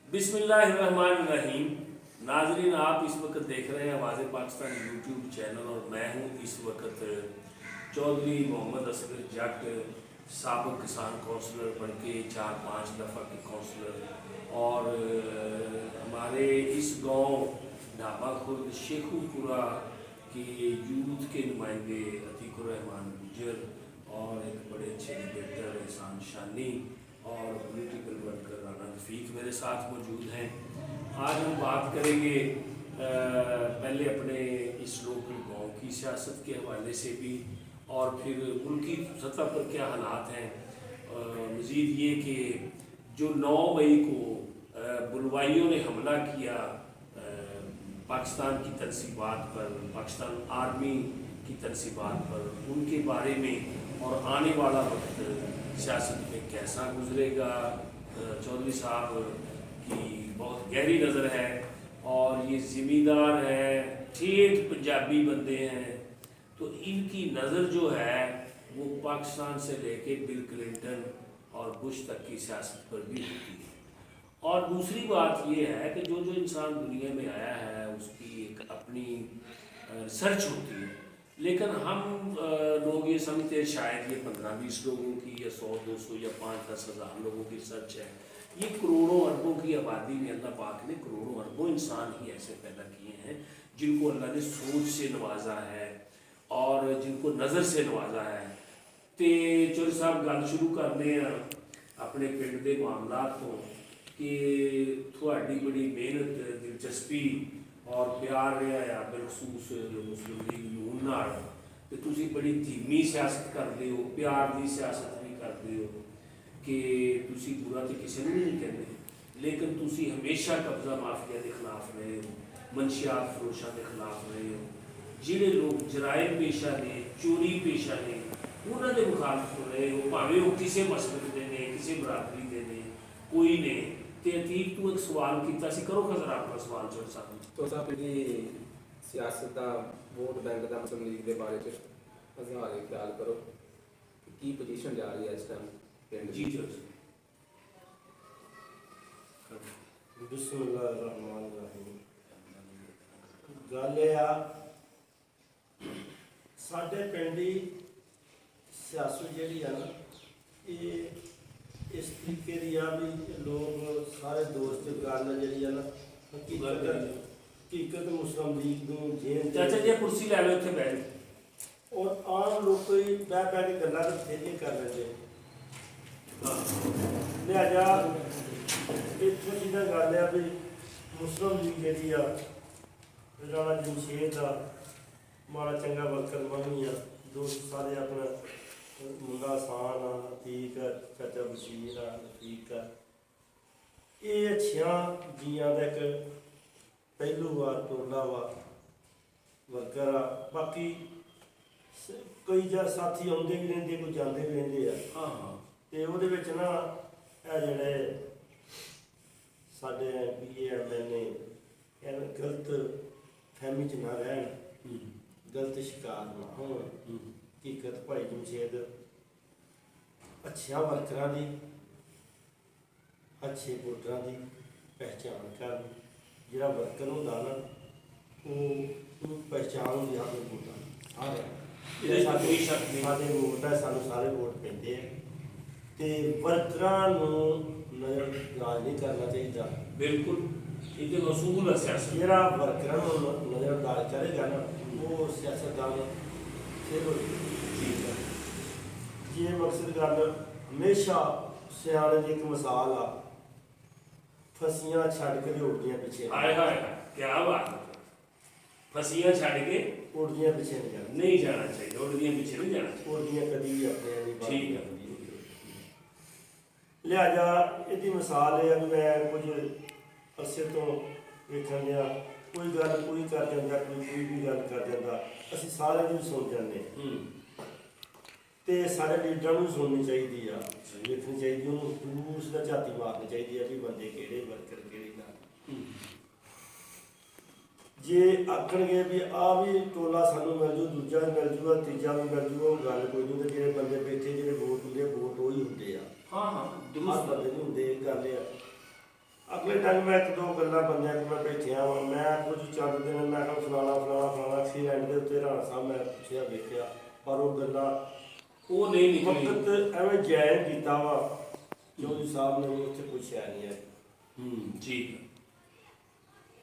बिस्मिल्लाहिर्रहमानिर्रहीम। नाजरीन, आप इस वक्त देख रहे हैं आवाज़ पाकिस्तान यूट्यूब चैनल और मैं हूँ इस वक्त चौधरी मोहम्मद असगर जट, साबिक किसान कौंसलर बन के 4-5 दफ़ा के कौंसलर और हमारे इस गांव ढाबा खुर्द शेखुपुरा के यूथ के नुमाइंदे अतीकुर रहमान गुजर और एक बड़े अच्छे डिबेटर एहसान शानी और पॉलिटिकल वर्कर राना रफ़ीक मेरे साथ मौजूद हैं। आज हम बात करेंगे पहले अपने इस लोकल गांव की सियासत के हवाले से भी और फिर मुल्की सतह पर क्या हालात हैं। मज़ीद ये कि जो 9 मई को बुलवाइयों ने हमला किया पाकिस्तान की तनसीबात पर, पाकिस्तान आर्मी की तनसीबात पर, उनके बारे में और आने वाला वक्त सियासत में कैसा गुजरेगा। चौधरी साहब की बहुत गहरी नज़र है और ये ज़िम्मेदार हैं, ठेठ पंजाबी बंदे हैं, तो इनकी नज़र जो है वो पाकिस्तान से लेके बिल क्लिंटन और बुश तक की सियासत पर भी होती है। और दूसरी बात ये है कि जो जो इंसान दुनिया में आया है उसकी एक अपनी रिसर्च होती है, लेकिन हम लोग ये समझते हैं शायद ये 15-20 लोगों की या 100-200 या 5-10 हज़ार लोगों की रिसर्च है। ये करोड़ों अरबों की आबादी में अल्लाह पाक ने करोड़ों अरबों इंसान ही ऐसे पैदा किए हैं जिनको अल्लाह ने सोच से नवाजा है और जिनको नज़र से नवाजा है। तो चौधरी साहब गल शुरू करने अपने पिंड के मामला तो कि थोड़ी बड़ी मेहनत, दिलचस्पी और प्यार रहा बिलखसूस मुस्लिम लीग नून नाल, ते तुसी बड़ी धीमी सियासत करते हो, प्यार की सियासत भी करते हो कि तुसी बुरा तो किसी को नहीं कहते, लेकिन तुसी हमेशा कब्जा माफिया के खिलाफ रहे हो, मनशियात फरोशा के खिलाफ रहे हो, जिहड़े लोग जराइम पेशा ने, चोरी पेशा ने, उन्होंने मुखालफ रहे हो, भावें वो किसी मसलक के ने, किसी बरादरी के ने, कोई ने। तो अतीक तू एक सवाल किया सी, करो खजरा अपना सवाल चौधरी साहब। तो साहब जी सियासत का वोट बैंक का मुस्लिम लीग के बारे में अजहार ख्याल करो की पोजीशन जा रही है इस टाइम पिंड जी चौधरी बिस्मिल्लाहिर्रहमानिर्रहीम। गल आ साडे पिंड दी सियासत जिहड़ी है ना, ये इस तरीके की आ भी लोग सारे दोस्त गल जी है ना हकीकत मुस्लिम लीग नूं चाचा जी कुर्सी लै लो, इत्थे बैठ और आम लोग बह बह के गल्लां ते बथेरियां कर लेंदे। लिहाजा इत्थों दी गल है भी मुस्लिम लीग जी आ राणा जमशेद का माड़ा चंगा वर्कर मम्मी आ, दोस्त सारे अपना मुंडा आसान आ, अतीक आ, चाचा बशीर आ, अतीक आ, ये अच्छियां जियां का एक पहलू वा टोला वा वर्कर आ। बाकी कई जा साथी आउंदे भी रहिंदे, कोई जाते भी रहिंदे आ। हाँ हाँ, ते उहदे विच ना ਇਹ ਜਿਹੜੇ ਸਾਡੇ PAM ਨੇ ਇਹ गलत फहमी च ना रहन, गलत शिकार ना होण। हकीकत भाई जमशेद अच्छे वर्करां दी, अच्छे वोटरां दी पहचान करन। जिहड़ा वर्कर हुंदा ना वो पहचान होंदी अपने वोटां ਇਹਦੇ 'ਚ कोई शक नहीं। साडे वोट है, सानू सारे वोट पैंदे है ते वर्करां नूं नज़रअंदाज नहीं करना चाहिए। बिल्कुल ये असूल है सियासत। जिहड़ा वर्करां नूं नज़रअंदाज करेगा ना वो सियासतदान फेल हो जाएगा। ये मकसद गल हमेशा सियाणे दी एक मिसाल आ, फसियां छड्ड के उड़दियां पिछे, हाय हाय क्या बात है, फसियां छड़ के उड़दियां पिछे नहीं जाना, नहीं जाना चाहिए, उड़दियां पीछे नहीं जाना चाहिए। उड़दियां कदी भी अपने नहीं बात ठीक है। करदी। लिहाजा इसकी मिसाल है कि मैं कुछ अरसे तो वेखण दिया कोई गल कोई कर जाता, कोई भी गल कर जाता, असीं सारे दी सुन जाने ते सारे लीडरां नूं सुननी चाहिदी आ, वेखनी चाहिदी, उन्होंने दूर से झाती मारनी चाहिदी है भी बंदे किहड़े वर्कर किहड़े ना। जे आखणगे भी आ भी टोला सानू मिल जू, दूजा भी मिल जूगा, तीजा भी मिल जूगा, गल कोई नहीं। तो जिहड़े बंदे बैठे जिहड़े वोट हुंदे वोट उही हुंदे आ। ਹਾਂ ਹਰ ਦਰੁਸਤ ਬੰਦੇ ਨਹੀਂ ਹੁੰਦੇ, ਇਹ ਗੱਲ ਆ। ਅਗਲੇ ਟਾਈਮ ਮੈਂ ਇੱਕ ਦੋ ਗੱਲਾਂ ਬੰਦਿਆਂ ਕੋਲ ਮੈਂ ਬੈਠਿਆ ਵਾਂ, ਮੈਂ ਕੁਝ ਚੰਦ ਦਿਨ ਮੈਂ ਕਿਹਾ ਫਲਾਣਾ ਐਕਸੀਡੈਂਟ ਦੇ ਉੱਤੇ ਰਾਣਾ ਸਾਹਿਬ ਮੈਂ ਪੁੱਛਿਆ ਵੇਖਿਆ, ਪਰ ਉਹ ਗੱਲਾਂ ਉਹ ਨਹੀਂ ਨਿਕਲੀ। ਵਕਤ ਐਵੇਂ ਜਾਇਜ਼ ਕੀਤਾ ਵਾ, ਚੌਧਰੀ ਸਾਹਿਬ ਨੇ ਵੀ ਉੱਥੇ ਪੁੱਛਿਆ ਨਹੀਂ ਹੈ, ਠੀਕ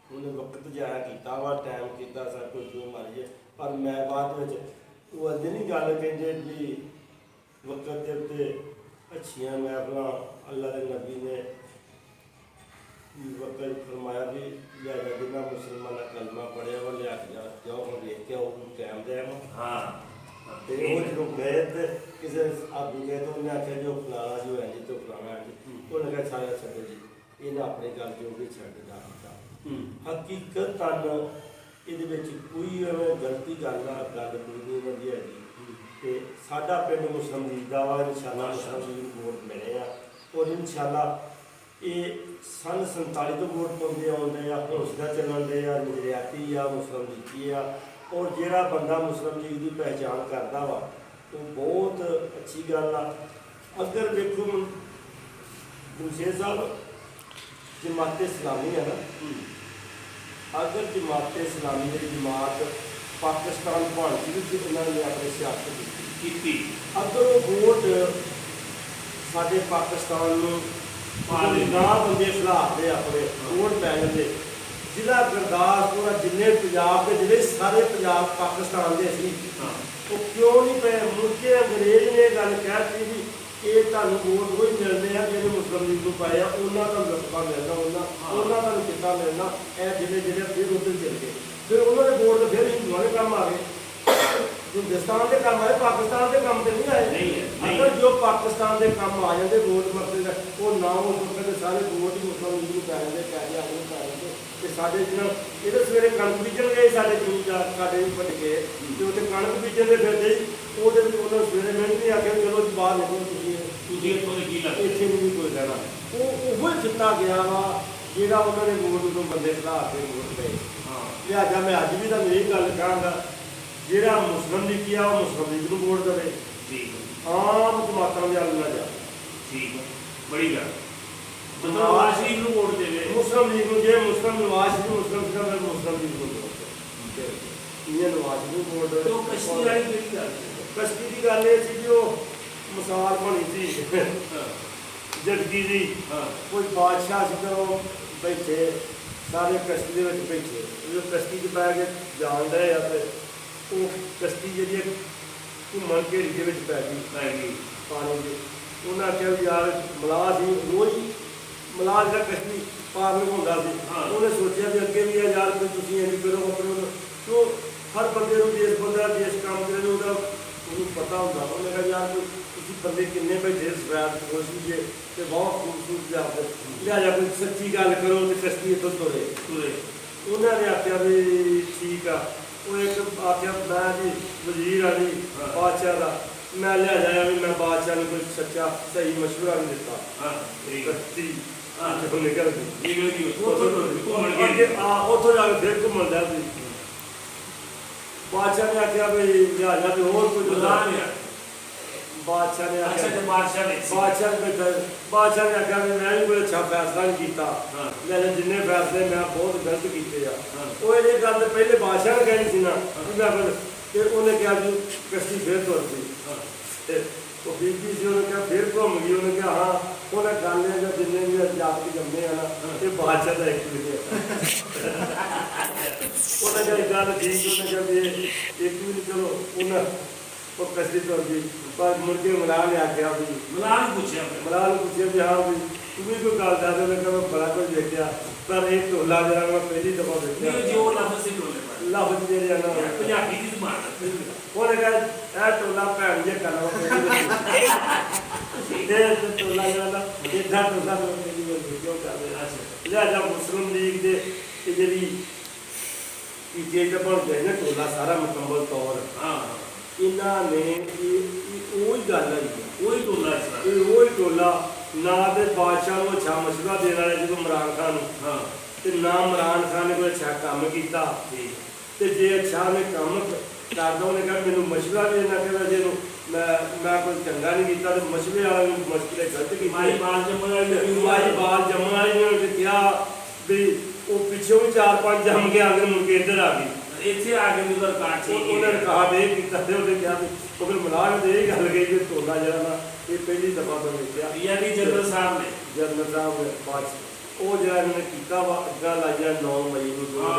ਉਹਨੇ ਵਕਤ ਜਾਇਆ ਕੀਤਾ ਵਾ, ਟਾਈਮ ਕੀਤਾ ਸਭ ਕੁਝ ਜੋ ਮਰਜੀ, ਪਰ ਮੈਂ ਬਾਅਦ ਵਿੱਚ ਉਹ ਅੱਗੇ ਨਹੀਂ ਗੱਲ ਕਹਿੰਦੇ ਵੀ ਵਕਤ ਦੇ ਉੱਤੇ ਅੱਛੀਆਂ ਮੈਂ ਆਪਣਾ ਅੱਲਾ ਦੇ ਨਬੀ ਨੇ ਵਕਤ ਫਰਮਾਇਆ ਵੀ ਲਿਆ ਜਾ ਜਿੰਨਾ ਮੁਸਲਮਾਨਾਂ ਕਲਮਾ ਪੜਿਆ ਵਾ ਲਿਆ ਕੇ ਜਾਓ ਹੁਣ ਵੇਖ ਕੇ ਉਹ ਟਾਈਮ ਦੇ ਹਾਂ ਤੇ ਉਹ ਜਦੋਂ ਗਏ ਤੇ ਕਿਸੇ ਆਦਮੀ ਗਏ ਤਾਂ ਉਹਨੇ ਆਖਿਆ ਜੋ ਫਲਾਣਾ ਜੋ ਹੈ ਜੀ ਤੋਂ ਫਲਾਣਾ ਹੈ ਜੀ, ਉਹਨੇ ਕਿਹਾ ਸਾਰਾ ਛੱਡੋ ਜੀ, ਇਹਨਾਂ ਆਪਣੀ ਗੱਲ ਜੋ ਵੀ ਛੱਡ ਦਿੱਤਾ। ਹਕੀਕਤਨ ਇਹਦੇ ਵਿੱਚ ਕੋਈ ਐਵੇਂ ਗਲਤੀ ਗੱਲ ਕੋਈ ਨਹੀਂ ਵਧੀਆ ਜੀ। ਤੇ ਸਾਡਾ ਪਿੰਡ ਮੁਸਲਿਮ ਲੀਗ ਦਾ ਵਾ, ਇਨਸ਼ਾਅੱਲਾ ਮੁਸਲਿਮ ਲੀਗ ਨੂੰ ਵੋਟ ਮਿਲੇ ਆ, ਔਰ ਇਨਸ਼ਾਅੱਲਾ ਇਹ ਸੰਨ 47 ਤੋਂ ਵੋਟ ਪਾਉਂਦੇ ਆਉਂਦੇ ਆ, ਹੌਸਲਾ ਚੱਲਣ ਦੇ ਆ, ਨਜ਼ਰਿਆਤੀ ਆ, ਮੁਸਲਿਮ ਲੀਗੀ ਆ, ਔਰ ਜਿਹੜਾ ਬੰਦਾ ਮੁਸਲਿਮ ਲੀਗ ਦੀ ਪਹਿਚਾਣ ਕਰਦਾ ਵਾ ਉਹ ਬਹੁਤ ਅੱਛੀ ਗੱਲ ਆ। ਅਗਰ ਵੇਖੋ ਗੁਰਸ਼ੇਰ ਸਾਹਿਬ ਜਮਾਤ ਇਸਲਾਮੀ ਹੈ ਨਾ, ਅਗਰ ਜਮਾਤ ਇਸਲਾਮੀ ਦੀ ਜਮਾਤ ਪਾਕਿਸਤਾਨ ਬਣ ਗਈ ਤੇ ਉਹਨਾਂ ਨੇ ਆਪਣੀ ਸਿਆਸਤ ਕੀਤੀ, ਅਗਰ ਉਹ ਵੋਟ ਸਾਡੇ ਪਾਕਿਸਤਾਨ ਨੂੰ ਨਾ ਬੰਦੇ ਖਿਲਾਫ ਦੇ ਆਪਣੇ ਵੋਟ ਪੈ ਜਾਂਦੇ, ਜ਼ਿਲ੍ਹਾ ਗੁਰਦਾਸਪੁਰ ਜਿੰਨੇ ਪੰਜਾਬ ਦੇ ਜਿਹੜੇ ਸਾਰੇ ਪੰਜਾਬ ਪਾਕਿਸਤਾਨ ਦੇ ਸੀ, ਉਹ ਕਿਉਂ ਨਹੀਂ ਪਏ? ਮੁੜ ਕੇ ਅੰਗਰੇਜ਼ ਨੇ ਇਹ ਗੱਲ ਕਹਿਤੀ ਵੀ ਇਹ ਤੁਹਾਨੂੰ ਵੋਟ ਕੋਈ ਮਿਲਦੇ ਆ ਜਿਹੜੇ ਮੁਸਲਿਮ ਲੀਗ ਨੂੰ ਪਾਏ ਆ, ਉਹਨਾਂ ਦਾ ਰਸਤਾ ਮਿਲਣਾ, ਉਹਨਾਂ ਦਾ ਕਿੱਤਾ ਮਿਲਣਾ, ਇਹ ਜਿਹੜੇ ਫਿਰ ਉੱਧਰ ਚਲ ਗਏ, ਫਿਰ ਉਹਨਾਂ ਦੇ ਵੋਟ ਫਿਰ ਹਿੰਦੂਆਂ ਦੇ ਕੰਮ ਆ ਗਏ, ਹਿੰਦੁਸਤਾਨ ਦੇ ਕੰਮ ਆਏ, ਪਾਕਿਸਤਾਨ ਦੇ ਕੰਮ ਤੇ ਨਹੀਂ ਆਏ। ਅਗਰ ਜੋ ਪਾਕਿਸਤਾਨ ਦੇ ਕੰਮ ਆ ਜਾਂਦੇ ਵੋਟ ਮਸਲੇ ਉਹ ਨਾ ਹੋ ਸਕਦੇ, ਸਾਰੇ ਵੋਟ ਹੀ ਮੁਸਲਿਮ ਲੀਗ ਨੂੰ ਪੈ ਜਾਂਦੇ, ਪੈਸੇ ਆ ਗਏ ਪੈ ਜਾਂਦੇ। ਤੇ ਸਾਡੇ ਜਿਹੜਾ ਇਹਦੇ ਸਵੇਰੇ ਕਣਕ ਬੀਜਣ ਗਏ ਸਾਡੇ ਜ਼ਮੀਨਦਾਰ ਸਾਡੇ ਵੀ ਭੱਜ ਗਏ ਤੇ ਉੱਥੇ ਕਣਕ ਬੀਜਣ ਦੇ ਫਿਰਦੇ ਉਹਦੇ ਵਿੱਚ ਉਹਨਾਂ ਸਵੇਰੇ ਮੈਨੂੰ ਨਹੀਂ ਆਖਿਆ ਚਲੋ ਜੀ ਬਾਹਰ ਨਿਕਲੋ ਤੁਸੀਂ ਇੱਥੋਂ ਦੇ ਕੀ ਲੱਗਦਾ, ਇੱਥੇ ਨਹੀਂ ਕੋਈ ਰਹਿਣਾ। ਉਹ ਜਿੱਤਾ ਗਿਆ ਵਾ ਜਿਹੜਾ ਉਹਨਾਂ ਨੇ ਵੋਟ ਉਦੋਂ ਬੰਦੇ ਖਿਲਾ ਕੇ ਵੋਟ ਪਏ। ਲਿਹਾਜ਼ਾ ਮੈਂ ਅੱਜ ਵੀ ਤੁਹਾਨੂੰ ਇਹ ਗੱਲ ਕਹਾਂਗਾ, ਜਿਹੜਾ ਮੁਸਲਿਮ ਲੀਗੀ ਆ ਉਹ ਮੁਸਲਿਮ ਲੀਗ ਨੂੰ ਵੋਟ ਦੇਵੇ, ਆਮ ਜਮਾਤਾਂ ਦੇ ਵੱਲ ਨਾ ਜਾ। ਠੀਕ ਬੜੀ ਗੱਲ ਨਵਾਜ਼ ਸ਼ਰੀਫ ਨੂੰ ਵੋਟ ਦੇਵੇ, ਮੁਸਲਿਮ ਲੀਗ ਨੂੰ, ਜੇ ਮੁਸਲਿਮ ਨਵਾਜ਼ ਸ਼ਰੀਫ ਮੁਸਲਿਮ ਸੀਗਾ ਫਿਰ ਮੁਸਲਿਮ ਲੀਗ ਨੂੰ ਇਹ ਨਵਾਜ਼ ਨੂੰ ਵੋਟ ਦੇਵੇ। ਉਹ ਕਸ਼ਤੀ ਵਾਲੀ ਕਿਹੜੀ ਗੱਲ? ਕਸ਼ਤੀ ਦੀ ਗੱਲ ਇਹ ਸੀ ਕਿ ਉਹ ਮਿਸਾਲ ਬਣੀ ਸੀ ਜੱਗੀ ਦੀ, ਕੋਈ ਬਾਦਸ਼ਾਹ ਸੀ ਤਾਂ ਉਹ ਬੈਠੇ ਸਾਰੇ ਕਸ਼ਤੀ ਦੇ ਵਿੱਚ ਬੈਠੇ, ਜਦੋਂ ਕਸ਼ਤੀ 'ਚ ਬਹਿ ਕੇ ਜਾਣ ਰਹੇ ਆ ਤੇ ਉਹ ਕਸ਼ਤੀ ਜਿਹੜੀ ਘੁੰਮਣ ਘੇਰੀ ਦੇ ਵਿੱਚ ਪੈ ਗਈ ਪਾਣੀ ਦੇ। ਉਹਨਾਂ ਆਖਿਆ ਵੀ ਯਾਰ ਮਲਾਹ ਸੀ, ਰੋਜ਼ ਮਲਾਹ ਜਿਹੜਾ ਕਸ਼ਤੀ ਪਾਰ ਲਗਾਉਂਦਾ ਸੀ, ਉਹਨੇ ਸੋਚਿਆ ਵੀ ਅੱਗੇ ਵੀ ਆ ਯਾਰ ਕੋਈ ਤੁਸੀਂ ਇੰਝ ਕਰੋ ਆਪਣੇ ਕਿਉਂ ਹਰ ਬੰਦੇ ਨੂੰ ਜਿਸ ਬੰਦਾ ਜਿਸ ਕੰਮ ਕਰੇ ਉਹਦਾ ਉਹਨੂੰ ਪਤਾ ਹੁੰਦਾ। ਉਹਨੇ ਕਿਹਾ ਯਾਰ ਕੋਈ ਤੁਸੀਂ ਬੰਦੇ ਕਿੰਨੇ ਬੈਠੇ ਸਵੈਰ ਖੁਸ਼ ਜੇ ਤੇ ਬਹੁਤ ਖੂਬਸੂਰਤ ਜਾਪਦੇ, ਲਿਹਾਜ਼ਾ ਕੋਈ ਸੱਚੀ ਗੱਲ ਕਰੋ ਤੇ ਕਸ਼ਤੀ ਇੱਥੋਂ ਤੁਰੇ। ਉਹਨਾਂ ਨੇ ਆਖਿਆ ਵੀ ਠੀਕ ਆ। ਉਹ ਇੱਕ ਆਖਿਆ ਮੈਂ ਜੀ ਵਜ਼ੀਰ ਆ ਜੀ ਬਾਦਸ਼ਾਹ ਦਾ, ਮੈਂ ਲਿਆ ਜਾਇਆ ਵੀ ਮੈਂ ਬਾਦਸ਼ਾਹ ਨੂੰ ਕੋਈ ਸੱਚਾ ਸਹੀ ਮਸ਼ਵਰਾ ਨਹੀਂ ਦਿੱਤਾ। ਕਸ਼ਤੀ ਨਿਕਲ ਗਈ ਉੱਥੋਂ ਜਾ ਕੇ ਫਿਰ ਘੁੰਮਣ ਲਿਆ ਸੀ। ਬਾਦਸ਼ਾਹ ਨੇ ਆਖਿਆ ਵੀ ਲਿਹਾਜ਼ਾ ਵੀ ਹੋਰ ਕੁਝ ਬਾਦਸ਼ਾਹ ਨੇ ਆਖਿਆ ਬਾਦਸ਼ਾਹ ਨੇ ਆਖਿਆ ਵੀ ਮੈਂ ਵੀ ਕੋਈ ਅੱਛਾ ਫੈਸਲਾ ਨਹੀਂ ਕੀਤਾ, ਮੈਂ ਜਿੰਨੇ ਫੈਸਲੇ ਮੈਂ ਬਹੁਤ ਗਲਤ ਕੀਤੇ ਆ। ਉਹ ਇਹ ਗੱਲ ਪਹਿਲੇ ਬਾਦਸ਼ਾਹ ਨੇ ਕਹਿਣੀ ਸੀ ਨਾ, ਤੇ ਉਹਨੇ ਕਿਹਾ ਜੀ ਕਸ਼ਤੀ ਫਿਰ ਤੁਰ ਗਈ ਤੇ ਉਹ ਬੀਬੀ ਸੀ, ਉਹਨੇ ਕਿਹਾ ਫਿਰ ਘੁੰਮ ਗਈ। ਉਹਨੇ ਕਿਹਾ ਹਾਂ ਉਹਨੇ ਗੱਲ ਇਹ ਜਾਂ ਜਿੰਨੇ ਵੀ ਜਾਤ ਜੰਮੇ ਆ ਨਾ ਇਹ ਬਾਦਸ਼ਾਹ ਦਾ ਇੱਕ ਵੀ ਉਹਨੇ ਜਿਹੜੀ ਗੱਲ ਠੀਕ ਉਹਨੇ ਕਿਹਾ ਵੀ ਇੱਕ ਵੀ ਨਹੀਂ, ਚਲੋ ਉਹਨਾਂ ਉਹ ਕਸ਼ਤੀ ਤੁਰ ਗਈ। ਪਰ ਮੁੜ ਕੇ ਮਲਾਹ ਨੇ ਆਖਿਆ ਵੀ ਮਲਾਹ ਨੂੰ ਪੁੱਛਿਆ ਵੀ ਹਾਂ ਵੀ ਤੂੰ ਵੀ ਕੋਈ ਗੱਲ ਦੱਸ। ਉਹਨੇ ਕਿਹਾ ਮੈਂ ਬੜਾ ਕੁਝ ਦੇਖਿਆ ਪਰ ਇਹ ਢੋਲਾ ਜਿਹੜਾ ਮੈਂ ਪਹਿਲੀ ਦਫਾ ਦੇਖਿਆ ਲਫ਼ਜ਼ ਜਿਹੜੇ ਆ ਨਾ ਪੰਜਾਬੀ ਦੀ ਜ਼ਬਾਨ। ਉਹਨੇ ਕਿਹਾ ਇਹ ਢੋਲਾ ਭੈਣ ਜੇ ਕਰਨਾ ਢੋਲਾ ਜਿਹੜਾ ਇੱਦਾਂ ਢੋਲਾ ਕਿਉਂ ਕਰਦੇ। ਲਿਹਾਜ਼ਾ ਮੁਸਲਿਮ ਲੀਗ ਦੇ ਜਿਹੜੀ ਜੇ ਬਣ ਗਏ ਨਾ ਢੋਲਾ ਸਾਰਾ ਮੁਕੰਮਲ ਤੌਰ ਇਹਨਾਂ ਨੇ ਉਹੀ ਗੱਲ ਹੈ, ਉਹੀ ਟੋਲਾ ਨਾ ਤੇ ਬਾਦਸ਼ਾਹ ਨੂੰ ਅੱਛਾ ਮਸ਼ਵਰਾ ਦੇਣ ਵਾਲੇ ਜਦੋਂ ਇਮਰਾਨ ਖਾਨ ਨੂੰ, ਤੇ ਨਾ ਇਮਰਾਨ ਖਾਨ ਨੇ ਕੋਈ ਅੱਛਾ ਕੰਮ ਕੀਤਾ। ਤੇ ਜੇ ਅੱਛਾ ਨੇ ਕੰਮ ਕਰਦਾ ਉਹਨੇ ਕਿਹਾ ਮੈਨੂੰ ਮਸ਼ਵਰਾ ਦੇਣਾ, ਕਹਿੰਦਾ ਜੇ ਮੈਂ ਕੋਈ ਚੰਗਾ ਨਹੀਂ ਕੀਤਾ ਤੇ ਮਸਲੇ ਵਾਲਾ ਵੀ ਮੁਸ਼ਕਿਲ ਹੈ ਗਲਤ ਕੀਤੀ ਮਾਈ ਬਾਲ ਜੰਮਣ ਵਾਲੀ ਮਾਈ ਬਾਲ ਜੰਮਣ ਵਾਲੀ ਨੇ ਕਿਹਾ ਵੀ ਉਹ ਪਿੱਛੋਂ ਵੀ 4-5 ਜੰਮ ਕੇ ਆ ਕੇ ਮੁੜ ਕੇ ਇੱਧਰ ਆ ਗਈ ਇੱਥੇ ਆ ਕੇ ਉਹਦਾ ਰਿਕਾਰਡ ਠੀਕ ਉਹਨਾਂ ਨੇ ਕਹਾ ਦੇ ਕੀਤਾ ਤੇ ਉਹਨੇ ਕਿਹਾ ਵੀ ਉਹ ਫਿਰ ਮਲਾਹ ਦੇ ਇਹ ਗੱਲ ਗਈ ਕਿ ਤੋਲਾ ਜਿਹੜਾ ਨਾ ਇਹ ਪਹਿਲੀ ਦਫਾ ਤੋਂ ਵੇਖਿਆ ਯਾਨੀ ਜਨਰਲ ਸਾਹਿਬ ਨੇ ਜਨਰਲ ਸਾਹਿਬ ਨੇ ਬਾਅਦ 'ਚ ਉਹ ਜਿਹੜਾ ਇਹਨੇ ਕੀਤਾ ਵਾ ਅੱਗਾ ਲਾਈਆਂ 9 ਮਈ ਨੂੰ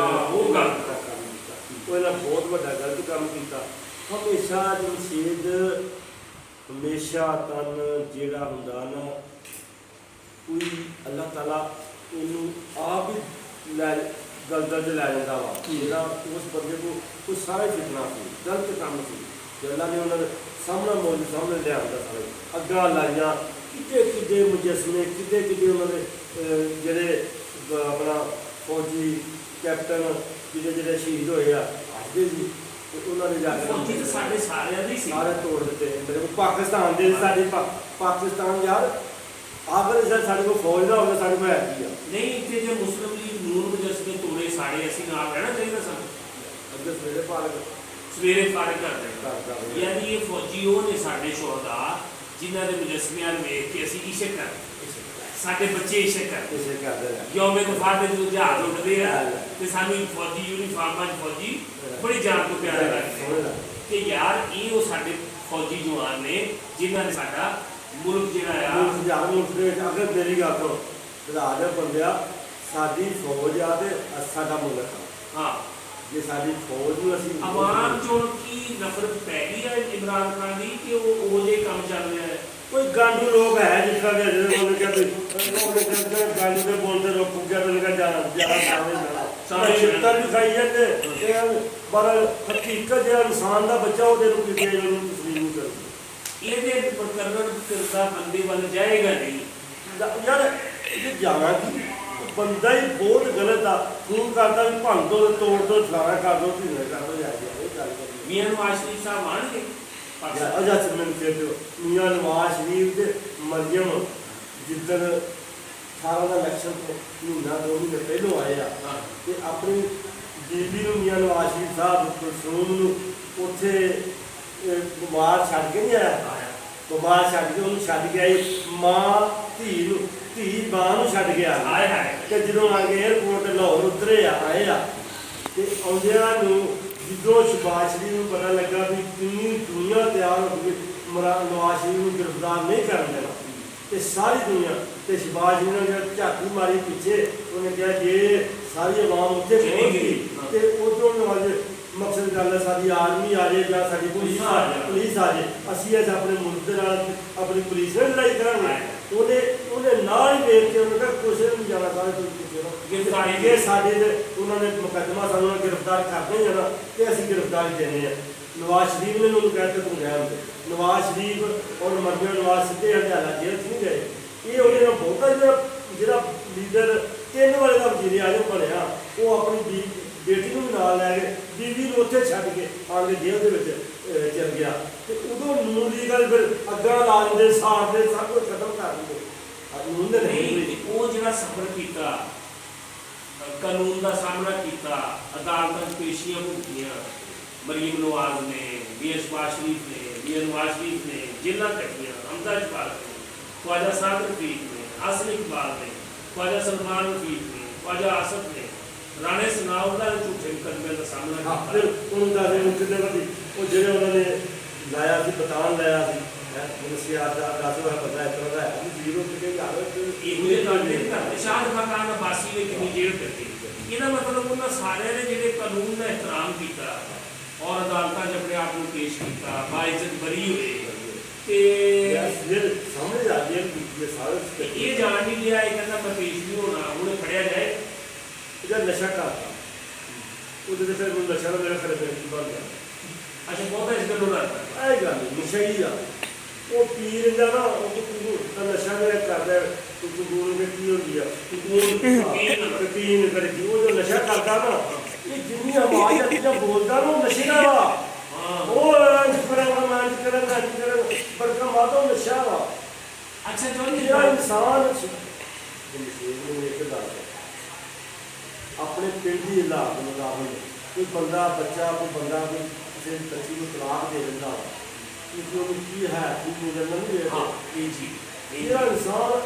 ਉਹ ਗੱਲ ਉਹ ਇਹਨਾਂ ਬਹੁਤ ਵੱਡਾ ਗਲਤ ਕੰਮ ਕੀਤਾ ਹਮੇਸ਼ਾ ਜਮਸ਼ੇਦ ਹਮੇਸ਼ਾ ਤਨ ਜਿਹੜਾ ਹੁੰਦਾ ਨਾ ਕੋਈ ਅੱਲਾਹ ਤਾਲਾ ਇਹਨੂੰ ਆਪ ਹੀ ਲੈ ਦਲਦਲ 'ਚ ਲੈ ਜਾਂਦਾ ਵਾ ਜਿਹੜਾ ਉਸ ਬੰਦੇ ਨੂੰ ਕੋਈ ਸਾਰਾ ਹੀ ਫਿਤਨਾ ਸੀ ਗਲਤ ਕੰਮ ਸੀ ਤੇ ਅੱਲਾਹ ਨੇ ਉਹਨਾਂ ਦੇ ਸਾਹਮਣੇ ਲਿਆਂਦਾ ਸਾਰੇ ਅੱਗਾ ਲਾਈਆਂ ਕਿਤੇ ਮੁਜੱਸਮੇ ਕਿਤੇ ਉਹਨਾਂ ਦੇ ਜਿਹੜੇ ਆਪਣਾ ਫੌਜੀ ਕੈਪਟਨ ਜਿਹੜੇ ਸ਼ਹੀਦ ਹੋਏ ਆ ਅੱਜ ਜੀ ਉਹਨਾਂ ਨੇ ਜਾ ਫੌਜੀ ਕੇ ਤਾਂ ਸਾਡੇ ਸਾਰਿਆਂ ਦੇ ਸੀ ਸਾਰੇ ਤੋੜ ਦਿੱਤੇ ਮੇਰੇ ਪਾਕਿਸਤਾਨ ਦੇ ਸਾਡੇ ਪਾਕਿਸਤਾਨ ਯਾਰ ਆਖਰ ਜਦ ਸਾਡੇ ਕੋਲ ਫੌਜ ਦਾ ਹੋਵੇ ਸਾਡੇ ਕੋਲ ਹੈ ਕੀ ਆ ਨਹੀਂ ਇੱਥੇ ਜੇ ਮੁਸਲਿਮ ਲੀਗ ਨੂਰ ਮੁਜੱਸਮੇ ਤੋੜੇ ਸਾੜੇ ਅਸੀਂ ਨਾਲ ਰਹਿਣਾ ਚਾਹੀਦਾ ਸਾਨੂੰ ਅੱਗੇ ਸਵੇਰੇ ਪਾਲਕ ਸਵੇਰੇ ਫਾਰਗ ਕਰ ਦੇਣਾ ਕਰ ਯਾਨੀ ਇਹ ਫੌਜੀ ਉਹ ਨੇ ਸਾਡੇ ਸ਼ੋਹਦਾ ਜਿਨ੍ਹਾਂ ਦੇ ਮੁਜੱਸਮਿਆਂ ਨੂੰ ਵੇਖ ਕੇ ਅਸੀਂ ਇਸ਼ਕ ਕਰਦੇ ਸਾਡੇ ਬੱਚੇ ਇਸ਼ਕ ਕਰਦੇ ਇਸੇ ਕਰਦੇ ਨੇ ਯੋਮੇ ਦਫਾ ਦੇ ਜਦੋਂ ਜਹਾਜ਼ ਉੱਡਦੇ ਆ ਤੇ ਸਾਨੂੰ ਫੌਜੀ ਯੂਨੀਫਾਰਮਾਂ 'ਚ ਫੌਜੀ ਬੜੀ ਜਾਨ ਤੋਂ ਪਿਆਰੇ ਲੱਗਦੇ ਕਿ ਯਾਰ ਇਹ ਉਹ ਸਾਡੇ ਫੌਜੀ ਜਵਾਨ ਨੇ ਜਿਨ੍ਹਾਂ ਨੇ ਸਾਡਾ ਮੁਲਕ ਜਿਹੜਾ ਆ ਮੁਲਕ ਦੇ ਵਿੱਚ ਅਗਰ ਮੇਰੀ ਗੱਲ ਤੋਂ ਰਾਜ ਬੰਦਿਆ ਸਾਡੀ ਫੌਜ ਆ ਤੇ ਸਾਡਾ ਮੁਲਕ ਆ ਹਾਂ ਜੇ ਸਾਡੀ ਫੌਜ ਨੂੰ ਅਸੀਂ ਆਵਾਮ ਚੋਂ ਕੀ ਨਫ਼ਰਤ ਪੈ ਗਈ ਹੈ ਇਮਰਾਨ ਖਾਨ ਦੀ ਕਿ ਉਹ ਜੇ ਕੰਮ ਚੱਲ ਰਿਹਾ ਹੈ ਕੋਈ ਗਾਂਡੂ ਲੋਕ ਹੈ ਜਿਸ ਤਰ੍ਹਾਂ ਦੇ ਜਿਹੜੇ ਬੋਲਦੇ ਕਿ ਗਾਂਡੂ ਦੇ ਬੋਲਦੇ ਲੋਕ ਪੁੱਗਿਆ ਤੋਂ ਲਗਾ ਜਾਣਾ ਸਾਰੇ ਸ਼ਿੱਤਰ ਵੀ ਖਾਈ ਜਾਂਦੇ ਇਹ ਪਰ ਹਕੀਕਤ ਜਿਹੜਾ ਇਨਸਾਨ ਦਾ ਬੱਚਾ ਉਹਦੇ ਨੂੰ ਕਿਸੇ ਨੂੰ ਤਸਲੀਮ ਨਹੀਂ ਕਰਦੀ ਇਹਦੇ ਪ੍ਰਕਰਣ ਕਰਦਾ ਬੰਦੇ ਵੱਲ ਜਾਏਗਾ ਨਹੀਂ ਯਾਰ ਇਹ ਜਾਣਾ ਕੀ ਬੰਦਾ ਹੀ ਬਹੁਤ ਗਲਤ ਆ ਫੋਨ ਕਰਦਾ ਵੀ ਭੰਨ ਦੋ ਤੋੜ ਦੋ ਫਲਾਣਾ ਕਰ ਦੋ ਢੀਲੇ ਕਰ ਦੋ ਜਾ ਇਹ ਗੱਲ ਕਰੀ ਮੀਆਂ ਨਵਾਜ਼ ਸ਼ਰੀਫ ਸਾਹਿਬ ਆਣਗੇ ਅਜਾ ਮੈਨੂੰ ਕਹਿ ਦਿਓ ਮੀਆਂ ਨਵਾਜ਼ ਸ਼ਰੀਫ ਤੇ ਮਰੀਮ ਜਿੱਦਣ 18 ਦਾ ਇਲੈਕਸ਼ਨ ਤੋਂ ਮਹੀਨਾ 2 ਮਹੀਨੇ ਪਹਿਲੋਂ ਆਏ ਆ ਤੇ ਆਪਣੀ ਬੀਬੀ ਨੂੰ ਮੀਆਂ ਨਵਾਜ਼ ਸ਼ਰੀਫ ਸਾਹਿਬ ਕੁਲਸੂਮ ਨੂੰ ਉੱਥੇ ਬਿਮਾਰ ਛੱਡ ਕੇ ਨਹੀਂ ਆਇਆ ਬਿਮਾਰ ਛੱਡ ਕੇ ਉਹਨੂੰ ਛੱਡ ਕੇ ਆਈ ਮਾਂ ਧੀ ਮਾਂ ਨੂੰ ਛੱਡ ਗਿਆ ਹਾਏ ਹਾਏ ਤੇ ਜਦੋਂ ਆ ਕੇ 에어ਪੋਰਟ ਲਾਹੌਰ ਉਤਰੇ ਆਏ ਆ ਤੇ ਆਉਂਦਿਆਂ ਨੂੰ ਜਦੋਂ ਸ਼ਬਾਸ਼ ਸ਼ਰੀਫ ਨੂੰ ਪਤਾ ਲੱਗਾ ਵੀ ਕਿੰਨੀ ਦੁਨੀਆ ਤਿਆਰ ਹੋ ਗਈ ਨਵਾਜ਼ ਸ਼ਰੀਫ ਨੂੰ ਗ੍ਰਿਫਤਾਰ ਨਹੀਂ ਕਰਨ ਦੇਣਾ ਤੇ ਸਾਰੀ ਦੁਨੀਆ ਤੇ ਸ਼ਬਾਸ਼ ਸ਼ਰੀਫ ਨੇ ਜਦ ਝਾਤੀ ਮਾਰੀ ਪਿੱਛੇ ਉਹਨੇ ਕਿਹਾ ਜੇ ਸਾਰੀ ਆਵਾਮ ਉੱਥੇ ਪਹੁੰਚ ਗਈ ਤੇ ਉਦੋਂ ਨਵਾਜ਼ ਮਕਸਦ ਗੱਲ ਹੈ ਸਾਡੀ ਆਰਮੀ ਆ ਜਾਏ ਜਾਂ ਸਾਡੀ ਪੁਲਿਸ ਆ ਜਾਏ ਅਸੀਂ ਅੱਜ ਆਪਣੇ ਮੁਲਕ ਦੇ ਨਾਲ ਆਪਣੀ ਪੁਲਿਸ ਨਾਲ ਲੜਾਈ ਕਰਾਂਗੇ ਉਹਨੇ ਨਾਲ ਹੀ ਵੇਖ ਕੇ ਉਹਨੇ ਕਿਹਾ ਕੁਛ ਨਹੀਂ ਜਾਣਾ ਸਾਰੇ ਤੁਸੀਂ ਜੇ ਸਾਡੇ ਦੇ ਉਹਨਾਂ ਨੇ ਮੁਕੱਦਮਾ ਸਾਨੂੰ ਗ੍ਰਿਫਤਾਰ ਕਰਦੇ ਜਾਣਾ ਤੇ ਅਸੀਂ ਗ੍ਰਿਫਤਾਰੀ ਦੇਣੇ ਆ ਨਵਾਜ਼ ਸ਼ਰੀਫ ਨੇ ਉਹਨੂੰ ਕਹਿ ਕੇ ਤੂੰ ਰਹਿਣ ਦੇ ਨਵਾਜ਼ ਸ਼ਰੀਫ ਔਰ ਮਰੀਮ ਨਵਾਜ਼ ਸਿੱਧੇ ਹਰਿਆਣਾ ਜੇਲ੍ਹ 'ਚ ਨਹੀਂ ਗਏ ਇਹ ਉਹਦੇ ਨਾਲ ਬਹੁਤਾ ਜਿਹੜਾ ਲੀਡਰ 3 ਵਾਲੇ ਦਾ ਵਜ਼ੀਰ ਆਜ਼ਮ ਬਣਿਆ ਉਹ ਆਪਣੀ ਬੇਟੀ ਨੂੰ ਵੀ ਨਾਲ ਲੈ ਕੇ ਬੀਵੀ ਨੂੰ ਉੱਥੇ ਛੱਡ ਕੇ ਆ ਕੇ ਜੇਲ੍ਹ ਦੇ ਵਿੱਚ ਚਲ ਗਿਆ ਤੇ ਉਦੋਂ ਨੂਨ ਦੀ ਗੱਲ ਫਿਰ ਅੱਗਾ ਲਾ ਦਿੰਦੇ ਸਾੜ ਦੇ ਸਭ ਕੁਝ ਖਤਮ ਕਰ ਦਿੰਦੇ ਨੂਨ ਦੇ ਨਹੀਂ ਉਹ ਜਿਹੜਾ ਸਬਰ ਕੀਤਾ ਕਾਨੂੰਨ ਦਾ ਸਾਹਮਣਾ ਕੀਤਾ ਅਦਾਲਤਾਂ 'ਚ ਪੇਸ਼ੀਆਂ ਭੁਗਤੀਆਂ ਮਰੀਮ ਨਵਾਜ਼ ਨੇ ਸ਼ਬਾਜ਼ ਸ਼ਰੀਫ ਨੇ ਮੀਆਂ ਨਵਾਜ਼ ਸ਼ਰੀਫ ਨੇ ਜੇਲ੍ਹਾਂ ਕੱਟੀਆਂ ਹਮਜ਼ਾ ਇਕਬਾਲ ਨੇ ख्वाजा साद रफीक ने आसिम इकबाल ने ख्वाजा सलमान रफीक ने ख्वाजा आसफ ने राणे सनाउल्लाह ने झूठे मुकदमे का सामना फिर उनका मुकदमे का वो ਜਿਹੜੇ ਉਹਨਾਂ ਨੇ ਲਾਇਆ ਸੀ ਬਤਾਨ ਲਾਇਆ ਸੀ ਨਸੀਹਤ ਦਾ ਦੱਸਵਾ ਪਤਾ ਹੈ ਤਰ੍ਹਾਂ ਹੈ ਜ਼ੀਰੋ ਕਿਤੇ ਹਾਲਤ ਇਹੋ ਜਿਹੇ ਗੱਲ ਨਹੀਂ ਕਰਦੇ ਸ਼ਾਹਦ ਖਾਨ ਅਬਾਸੀ ਨੇ ਕਿੰਨੀ ਜੇਲ੍ਹ ਕੱਟੀ ਇਹਦਾ ਮਤਲਬ ਉਹਨਾਂ ਸਾਰਿਆਂ ਨੇ ਜਿਹੜੇ ਕਾਨੂੰਨ ਦਾ ਇਹਿਤਰਾਮ ਕੀਤਾ ਔਰ ਅਦਾਲਤਾਂ 'ਚ ਆਪਣੇ ਆਪ ਨੂੰ ਪੇਸ਼ ਕੀਤਾ ਬਾਇਜ਼ਤ ਬਰੀ ਹੋਏ ਤੇ ਸਮਝ ਆ ਗਿਆ ਕਿ ਸਾਰੇ ਇਹ ਜਾਣ ਨਹੀਂ ਲਿਆ ਇਹ ਕਹਿੰਦਾ ਮੈਂ ਪੇਸ਼ ਨਹੀਂ ਹੋਣਾ ਉਹਨੇ ਫੜਿਆ ਜਾਏ ਇਹਦਾ ਨਸ਼ਾ ਕਰਦਾ ਉਹਦੇ ਤੇ ਫਿਰ ਨਸ਼ਾ ਦਾ ਮੇਰਾ ਖੜੇ ਤੇ ਬਣ ਗਿਆ ਅੱਛਾ ਬਹੁਤਾ ਇਸ ਗੱਲੋਂ ਨਾ ਇਹ ਗੱਲ ਨਸ਼ਾ ਹੀ ਆ ਉਹ ਪੀਰ ਦਾ ਨਾ ਉਹ ਨਸ਼ਾ ਮੇਰਾ ਕਰਦਾ ਤੂੰ ਗੋਲ ਵਿੱਚ ਕੀ ਹੁੰਦੀ ਆ ਤੂੰ ਪੀਣ ਕਰਦੀ ਉਹ ਜੋ ਨਸ਼ਾ ਕਰਦਾ ਨਾ ਇਹ ਜਿੰਨੀ ਆਵਾਜ਼ ਆਉਂਦੀ ਜਾਂ ਬੋਲਦਾ ਨਾ ਉਹ ਨਸ਼ੇ ਦਾ ਵਾ ਉਹ ਕਰਨ ਬੜਕਾ ਮਾਤਾ ਨਸ਼ਾ ਵਾ ਅੱਛਾ ਜੋ ਜਿਹੜਾ ਇਨਸਾਨ ਆਪਣੇ ਪਿੰਡ ਦੀ ਹਾਲਾਤ ਮੁਤਾਬਕ ਕੋਈ ਬੰਦਾ ਬੱਚਾ ਕੋਈ ਬੰਦਾ ਕੋਈ ਕਿਸੇ ਬੱਚੀ ਨੂੰ ਤਲਾਕ ਦੇ ਦਿੰਦਾ ਕਿ ਉਹ ਕੀ ਹੈ ਕੀ ਨਜ਼ਰ ਨਹੀਂ ਹਾਂ ਵੇਖਦੇ ਇਹ ਜੀ ਇਹ ਜਿਹੜਾ ਇਨਸਾਨ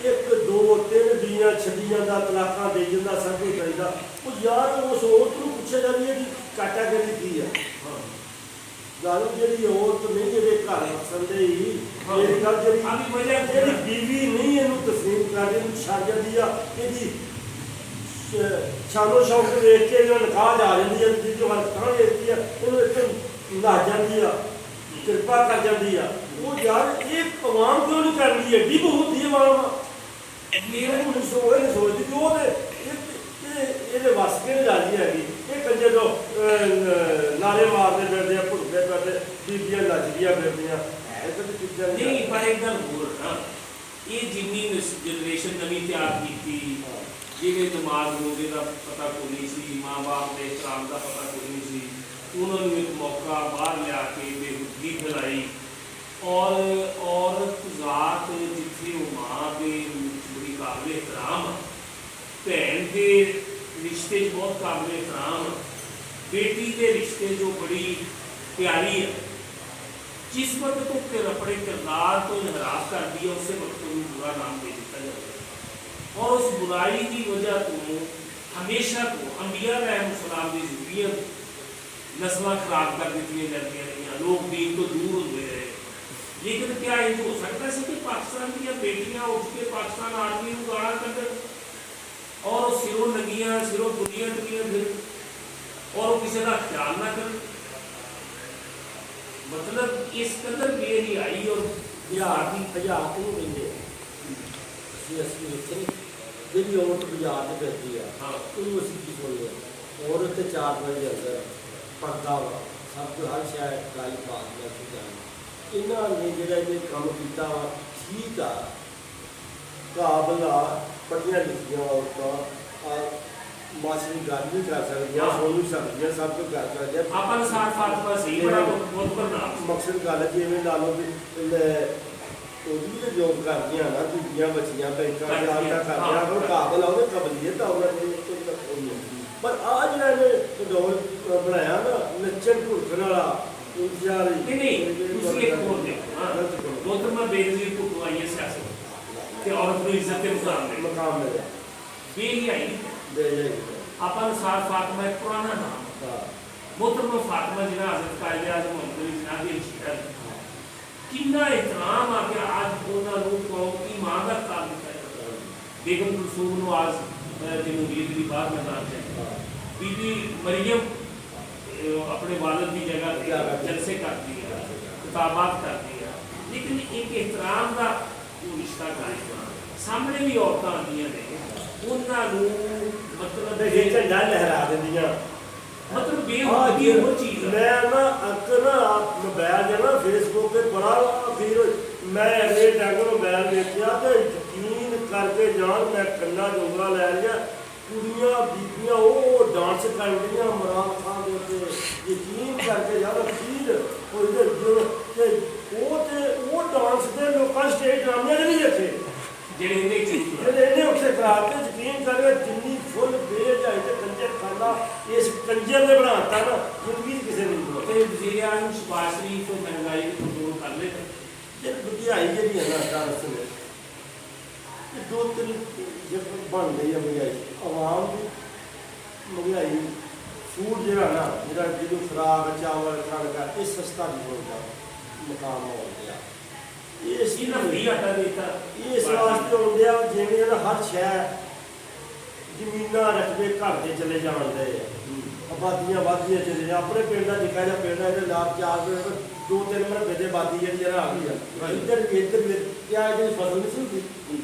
1 2 3 ਬੀਆਂ ਛੱਡੀ ਜਾਂਦਾ ਤਲਾਕਾਂ ਦੇ ਜਾਂਦਾ ਸਭ ਕੁਝ ਕਰੀਦਾ ਉਹ ਯਾਰ ਉਸ ਔਰਤ ਨੂੰ ਪੁੱਛਿਆ ਜਾਂਦੀ ਹੈ ਕਿ ਕੈਟਾਗਰੀ ਕੀ ਆ ਹਾਂ ਗੱਲ ਜਿਹੜੀ ਔਰਤ ਨਹੀਂ ਇਹਦੇ ਘਰ ਵਸਦੇ ਹੀ ਹਾਂ। ਇਹ ਗੱਲ ਜਿਹੜੀ ਆਹ ਵੀ ਵਜ੍ਹਾ ਜਿਹੜੀ ਬੀਵੀ ਨਹੀਂ ਇਹਨੂੰ ਤਸਲੀਮ ਕਰਦੀ ਇਹਨੂੰ ਛੱਡ ਜਾਂਦੀ ਆ ਇਹਦੀ ਸ਼ਾਨੋ ਸ਼ੌਕ ਵੇਖ ਕੇ ਇਹਨਾਂ ਨਿਕਾਹ ਆ ਜਾਂਦੀ ਹੈ ਜਿਸ ਜੋ ਹਲਕਾਂ ਵੇਖਦੀ ਆ ਉਹਨੂੰ ਇੱਥੇ ਲਾ ਜਾਂਦੀ ਆ ਕਿਰਪਾ ਕਰ ਜਾਂਦੀ ਆ ਉਹ ਯਾਰ ਇਹ ਆਵਾਮ ਕਿਉਂ ਨਹੀਂ ਕਰਦੀ ਏਡੀ ਬਹੁਤ ਹੀ ਆਵਾਮ ਮੇਰੇ ਨੂੰ ਨਹੀਂ ਸੋਚਦੀ ਕਿ ਉਹਦੇ ਇਹਦੇ ਵਸ ਕੇ ਨਹੀਂ ਰਾਜੀ ਹੈਗੀ ਇਹ ਕੰਜੇ ਤੋਂ ਨਾਰੇ ਮਾਰਦੇ ਫਿਰਦੇ ਆ ਭੁੱਖਦੇ ਫਿਰਦੇ ਬੀਬੀਆਂ ਨੱਚਦੀਆਂ ਫਿਰਦੀਆਂ ਹੈ ਤਾਂ ਚੀਜ਼ਾਂ ਨਹੀਂ ਪਰ ਇੱਕ ਗੱਲ ਹੋਰ ਨਾ ਇਹ ਜਿੰਨੀ ਜਨਰੇਸ਼ਨ ਨਵੀਂ ਤਿਆਰ ਕੀਤੀ ਜਿਹਦੇ ਦਿਮਾਗ ਨੂੰ ਉਹਦਾ ਪਤਾ ਕੋਈ ਨਹੀਂ ਸੀ ਮਾਂ-ਬਾਪ ਦੇ ਇਤਰਾਮ ਦਾ ਪਤਾ ਕੋਈ ਨਹੀਂ ਸੀ ਉਹਨਾਂ ਨੂੰ ਇੱਕ ਮੌਕਾ ਬਾਹਰ ਲਿਆ ਕੇ ਬੇਹੂਦੀ ਫੈਲਾਈ ਔਰ ਔਰਤ ਜ਼ਾਤ ਜਿੱਥੇ ਉਹ ਮਾਂ ਦੇ ਬੜੀ ਕਾਬਿਲ ਇਤਰਾਮ ਭੈਣ ਦੇ ਰਿਸ਼ਤੇ 'ਚ ਬਹੁਤ ਕਾਬਿਲ ਇਤਰਾਮ बेटी के रिश्ते जो बड़ी प्यारी है जिस वक्त तो फिर अपने किरदार को इनहराफ कर दिया उसे वक्त को बुरा नाम दे दिया जाता और उस बुराई की वजह तो हमेशा को अंबिया अलैहिस्सलाम की ज़ुर्रियत नस्ल खराब कर दी जाती रही लोग दीन तो दूर होते रहे लेकिन क्या ये हो सकता है कि पाकिस्तान की बेटियां उठ के पाकिस्तान आर्मी को गाड़ा कर दें और सिरों लगियां सिरों बुनियां टुकियां फिर और किसी का ख्याल ना कर मतलब इस कदर बेरियाई और ਬਾਜ਼ਾਰ ਦੀ ਬਾਜ਼ਾਰ ਨੂੰ ਕਹਿੰਦੇ ਅਸੀਂ ਇੱਥੇ ਜਿਹੜੀ ਔਰਤ ਬਾਜ਼ਾਰ ਤੇ ਫਿਰਦੀ ਆ हाँ ਉਹਨੂੰ ਅਸੀਂ ਕੀ ਬੋਲਦੇ ਔਰਤ ਤੇ 4 ਵਜੇ ਦੇ ਅੰਦਰ ਪਰਦਾ ਵਾ ਸਭ ਤੋਂ ਹਰ ਸ਼ਾਇਦ ਕਾਲੀ ਬਾਤ ਦਾ ਸੁਝਾਅ ਇਹਨਾਂ ਨੇ ਜਿਹੜਾ ਇਹ ਕੰਮ ਕੀਤਾ ਵਾ ਠੀਕ ਆ ਕਾਬਲਾ ਪੜ੍ਹੀਆਂ ਲਿਖੀਆਂ ਔਰਤਾਂ ਮਾਸੀ ਗੱਲ ਵੀ ਕਰ ਸਕਦੀਆਂ ਸੁਣ ਵੀ ਸਕਦੀਆਂ ਸਭ ਕੁਝ ਕਰ ਸਕਦੀਆਂ अपन साथ फातिमा सही बड़ा बहुत प्रणाम ਮਕਸਦ ਗੱਲ ਜਿਵੇਂ ਲਾ ਲਓ ਵੀ ਉਹਦੀ ਵੀ ਜੋਬ ਕਰਦੀਆਂ ਨਾ ਦੂਜੀਆਂ ਬੱਚੀਆਂ ਬੈਂਕਾਂ ਦੇ ਆਟਾ ਕਰਦੀਆਂ ਉਹ ਕਾਬਲ ਆ ਉਹਦੇ ਕਬਲੀਅਤ ਆ ਉਹਨਾਂ ਦੀ ਪਰ ਆ ਜਿਹੜਾ ਇਹਨੇ ਡੋਲ ਬਣਾਇਆ ਨਾ ਨੱਚਣ ਘੁਰਕਣ ਵਾਲਾ ਉਹ ਯਾਰ नहीं नहीं दूसरी एक और देखो हाँ मोहतरमा बेनज़ीर को हुआ ये सियासत कि औरत को इज्जत के मुकाम में ਮਕਾਮ ਮਿਲਿਆ बेरियाई ਦੇ ਜਾਏਗੀ अपन साथ फातिमा एक पुराना नाम ਹਾਂ मोहतरमा फातिमा जिन्हें हज़रत कायदे आज़म मोहम्मद जनाब शहर कितना एहतराम आ गया आज उन्होंने कौम की मां का काम दिखाया बेगम कुलसूम नवाज जमहूरियत की बाहर मैदान है बीबी मरियम अपने वालिद की जगह जलसे करती है किताबात करती है लेकिन एक एहतराम का रिश्ता कायम सामने भी औरतां आंदियां ने उन्होंने मतलब ਇਹ ਝੰਡਾ ਲਹਿਰਾ ਦਿੰਦੀਆਂ मतलब बेहूदी वो चीज है मैं ना अक्सर ना मोबाइल जो ना फेसबुक पे बड़ा फिर मैं अगले टैग मोबाइल देखिया तो यकीन करके जान मैं कन्ना डोंगरा लै लिया कुड़ियां बीबियां वो डांस कर रही इमरान खान के उत्ते यकीन करके जान चीज वो डांस के लोग स्टेज ड्रामे नहीं देखे जेड़े इन्हें चीज ਇਹਨੇ ਉੱਥੇ ਕਰਾਤੇ ਯਕੀਨ ਕਰੇ ਜਿੰਨੀ ਫੁੱਲ ਬੇਜਾਈ ਤੇ ਕੰਜਰ ਖਾਂਦਾ ਇਸ ਕੰਜਰ ਨੇ ਬਣਾਤਾ ਨਾ ਜ਼ਿੰਦਗੀ ਕਿਸੇ ਨੇ ਨਹੀਂ ਤੇ ਵਜ਼ੀਰ ਆਜ਼ਮ ਸ਼ਬਾਜ਼ ਸ਼ਰੀਫ ਤੋਂ ਮਹਿੰਗਾਈ ਨੂੰ ਕੰਟਰੋਲ ਕਰ ਲਏ ਜੇ ਬੁਝਾਈ ਜਿਹੜੀ ਹੈ ਨਾ ਦਰਸ ਨੇ ਇਹ ਦੋ ਤਿੰਨ ਜਬ ਬਣ ਗਈ ਹੈ ਮਹਿੰਗਾਈ ਆਵਾਮ ਦੀ ਮਹਿੰਗਾਈ ਫੂਡ ਜਿਹੜਾ ਨਾ ਜਿਹੜਾ ਜਿਹਨੂੰ ਖਰਾਬ ਚਾਵਲ ਖੜਗਾ ਇਹ ਸਸਤਾ ਨਹੀਂ ਹੋਊਗਾ ਮਕਾਮ ਹੋ ਗਿਆ ਇਹ ਸੀ ਇਹਨਾਂ ਵੀ ਆਟਾ ਦਿੱਤਾ ਇਸ ਵਾਸਤੇ ਹੁੰਦੇ ਆ ਜਿਵੇਂ ਇਹਦਾ ਹਰ ਸ਼ਹਿਰ ਜ਼ਮੀਨਾਂ ਰਕਬੇ ਘਰ ਦੇ ਚਲੇ ਜਾਂਦੇ ਆ ਆਬਾਦੀਆਂ ਵਧਦੀਆਂ ਚਲੇ ਜਾ ਆਪਣੇ ਪਿੰਡ ਦਾ ਨਿੱਕਾ ਜਿਹਾ ਪਿੰਡ ਹੈ ਇਹਦੇ ਲਾਭ ਚਾਰ ਦੋ ਤਿੰਨ ਮਰਬੇ ਦੇ ਆਬਾਦੀ ਜਿਹੜੀ ਆ ਗਈ ਆ ਇੱਧਰ ਕਿਆ ਇਹਦੀ ਫਸਲ ਨਹੀਂ ਸੀ ਹੁੰਦੀ